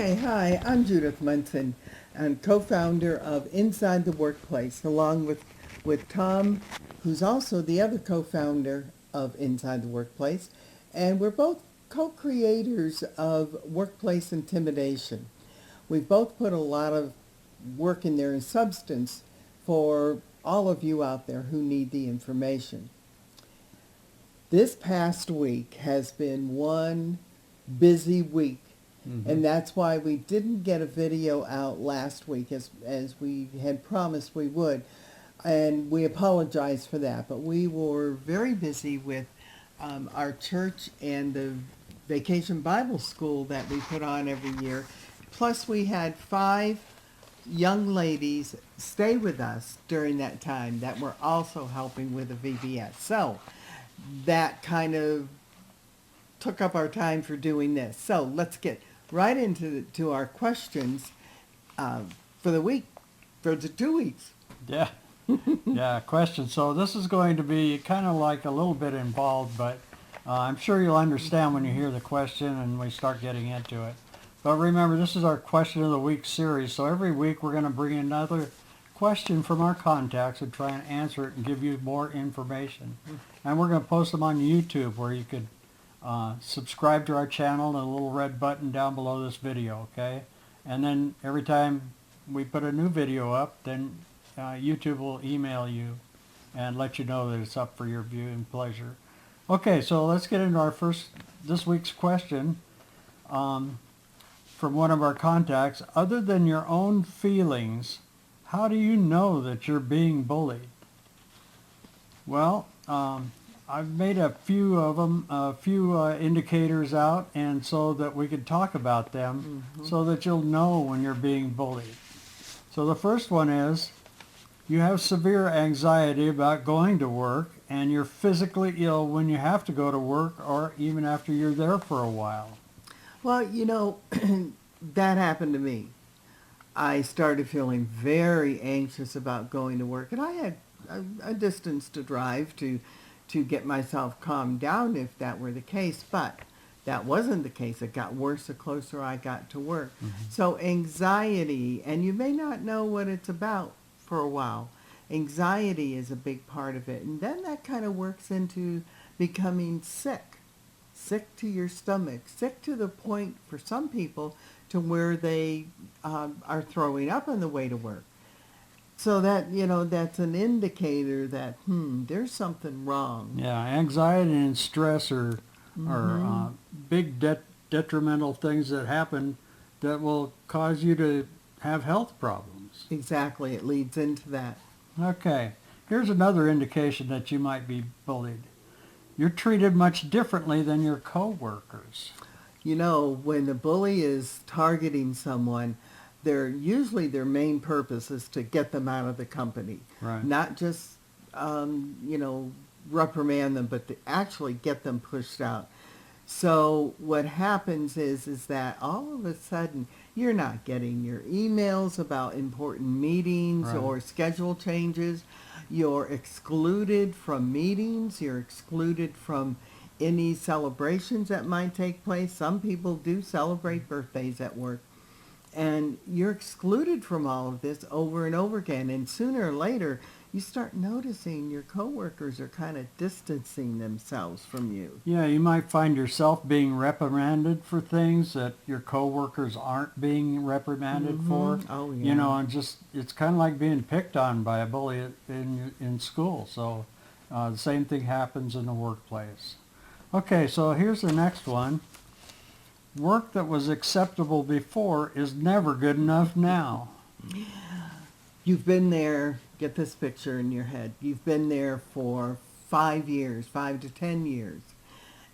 Okay, hi, I'm Judith Munson, and co-founder of Inside the Workplace, along with Tom, who's also the other co-founder of Inside the Workplace, and we're both co-creators of Workplace Intimidation. We've both put a lot of work in there and substance for all of you out there who need the information. This past week has been one busy week. And that's why we didn't get a video out last week as we had promised we would. And we apologize for that. But we were very busy with our church and the Vacation Bible School that we put on every year. Plus we had 5 young ladies stay with us during that time that were also helping with the VBS. So that kind of took up our time for doing this. So let's get right into our questions for the week, for the 2 weeks. Yeah, yeah, question. So this is going to be kind of like a little bit involved, but I'm sure you'll understand when you hear the question and we start getting into it. But remember, this is our Question of the Week series, so every week we're going to bring another question from our contacts and try and answer it and give you more information. And we're going to post them on YouTube where you could subscribe to our channel and a little red button down below this video, okay? And then every time we put a new video up, then YouTube will email you and let you know that it's up for your viewing pleasure. Okay, so let's get into this week's question from one of our contacts. Other than your own feelings, how do you know that you're being bullied? Well, I've made a few of them, indicators out, and so that we could talk about them so that you'll know when you're being bullied. So the first one is you have severe anxiety about going to work and you're physically ill when you have to go to work or even after you're there for a while. Well, that happened to me. I started feeling very anxious about going to work, and I had a distance to drive to get myself calmed down if that were the case, but that wasn't the case. It got worse the closer I got to work. So anxiety, and you may not know what it's about for a while, anxiety is a big part of it. And then that kind of works into becoming sick to your stomach, sick to the point for some people to where they are throwing up on the way to work. So that, that's an indicator that, there's something wrong. Yeah, anxiety and stress are big detrimental things that happen that will cause you to have health problems. Exactly, it leads into that. Okay, here's another indication that you might be bullied. You're treated much differently than your coworkers. When the bully is targeting someone, usually their main purpose is to get them out of the company. Right. Not just, reprimand them, but to actually get them pushed out. So what happens is that all of a sudden you're not getting your emails about important meetings Right. or schedule changes. You're excluded from meetings. You're excluded from any celebrations that might take place. Some people do celebrate birthdays at work. And you're excluded from all of this over and over again. And sooner or later, you start noticing your coworkers are kind of distancing themselves from you. Yeah, you might find yourself being reprimanded for things that your coworkers aren't being reprimanded for. Oh, yeah. And just it's kind of like being picked on by a bully in school. So the same thing happens in the workplace. Okay, so here's the next one. Work that was acceptable before is never good enough now. You've been there, get this picture in your head. You've been there for 5 years, 5 to 10 years,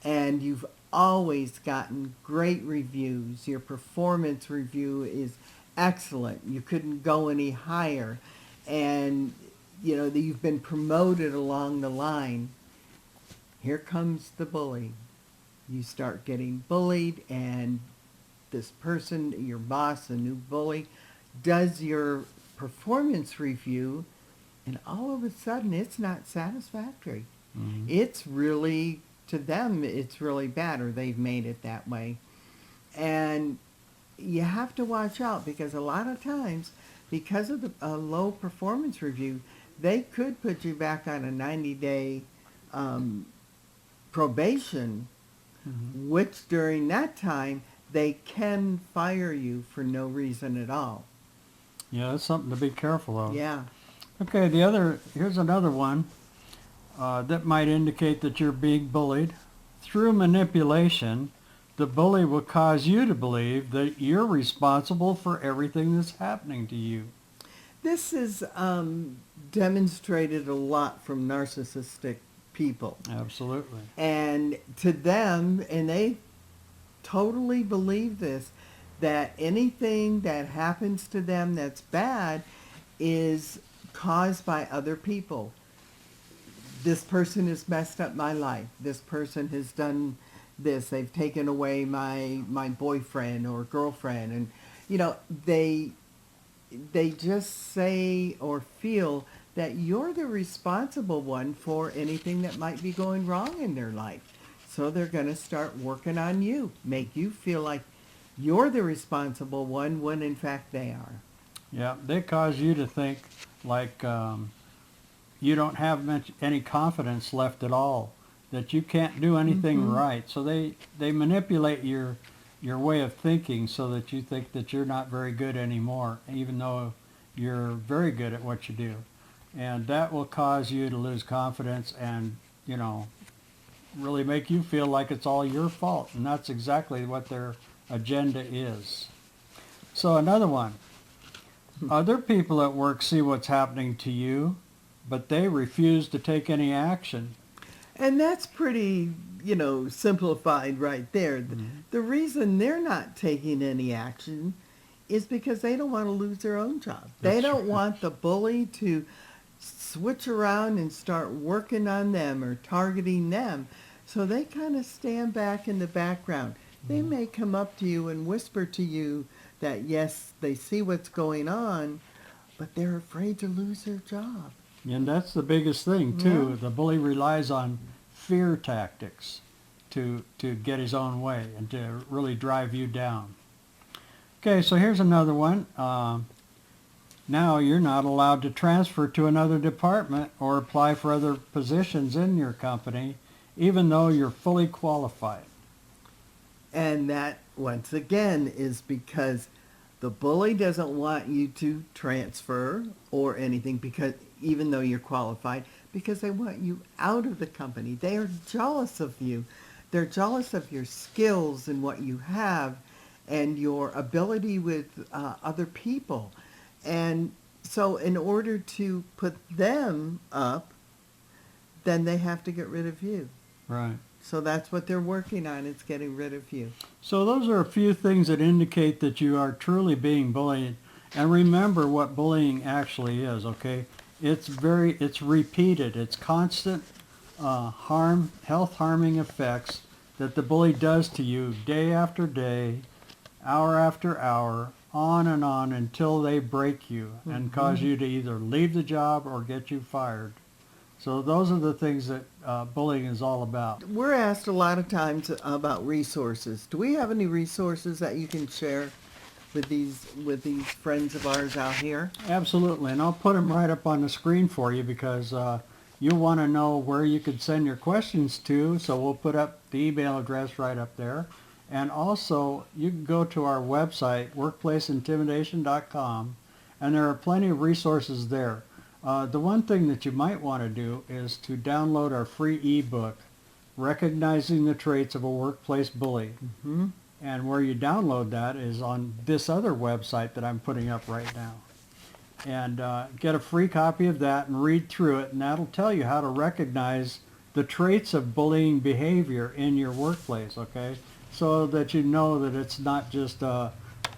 and you've always gotten great reviews. Your performance review is excellent. You couldn't go any higher, and you've been promoted along the line. Here comes the bully. You start getting bullied, and this person, your boss, a new bully, does your performance review, and all of a sudden it's not satisfactory. It's really, to them, it's really bad, or they've made it that way. And you have to watch out, because a lot of times, because of the low performance review, they could put you back on a 90-day probation, Mhm. which during that time they can fire you for no reason at all. Yeah, that's something to be careful of. Yeah. Okay, here's another one that might indicate that you're being bullied. Through manipulation, the bully will cause you to believe that you're responsible for everything that's happening to you. This is demonstrated a lot from narcissistic people. Absolutely. And to them, and they totally believe this, that anything that happens to them that's bad is caused by other people. This person has messed up my life. This person has done this. They've taken away my boyfriend or girlfriend. And, you know, they just say or feel that you're the responsible one for anything that might be going wrong in their life. So they're going to start working on you, make you feel like you're the responsible one when in fact they are. Yeah, they cause you to think like you don't have any confidence left at all, that you can't do anything right. So they manipulate your way of thinking so that you think that you're not very good anymore, even though you're very good at what you do. And that will cause you to lose confidence and, you know, really make you feel like it's all your fault. And that's exactly what their agenda is. So another one. Other people at work see what's happening to you, but they refuse to take any action. And that's pretty, simplified right there. The reason they're not taking any action is because they don't want to lose their own job. They That's don't right. want the bully to switch around and start working on them or targeting them. So they kind of stand back in the background. They may come up to you and whisper to you that, yes, they see what's going on, but they're afraid to lose their job. And that's the biggest thing, too. Yeah. The bully relies on fear tactics to get his own way and to really drive you down. Okay, so here's another one. Now you're not allowed to transfer to another department or apply for other positions in your company, even though you're fully qualified. And that, once again, is because the bully doesn't want you to transfer or anything, because even though you're qualified, because they want you out of the company. They are jealous of you. They're jealous of your skills and what you have and your ability with other people. And so in order to put them up, then they have to get rid of you. Right. So that's what they're working on, is getting rid of you. So those are a few things that indicate that you are truly being bullied. And remember what bullying actually is, okay? It's repeated. It's constant health harming effects that the bully does to you day after day, hour after hour, on and on until they break you and cause you to either leave the job or get you fired. So those are the things that bullying is all about. We're asked a lot of times about resources. Do we have any resources that you can share with these friends of ours out here? Absolutely, and I'll put them right up on the screen for you because you'll want to know where you could send your questions to, so we'll put up the email address right up there. And also, you can go to our website, workplaceintimidation.com, and there are plenty of resources there. The one thing that you might want to do is to download our free ebook, Recognizing the Traits of a Workplace Bully. Mm-hmm. And where you download that is on this other website that I'm putting up right now. And get a free copy of that and read through it, and that'll tell you how to recognize the traits of bullying behavior in your workplace, okay? So that you know that it's not just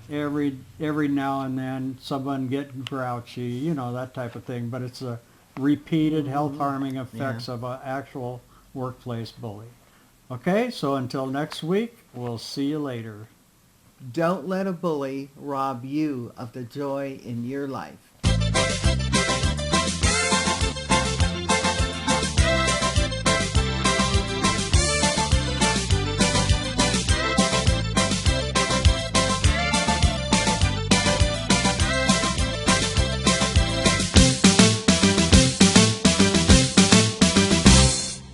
every now and then someone getting grouchy, that type of thing, but it's a repeated health-harming effects of an actual workplace bully. Okay, so until next week, we'll see you later. Don't let a bully rob you of the joy in your life.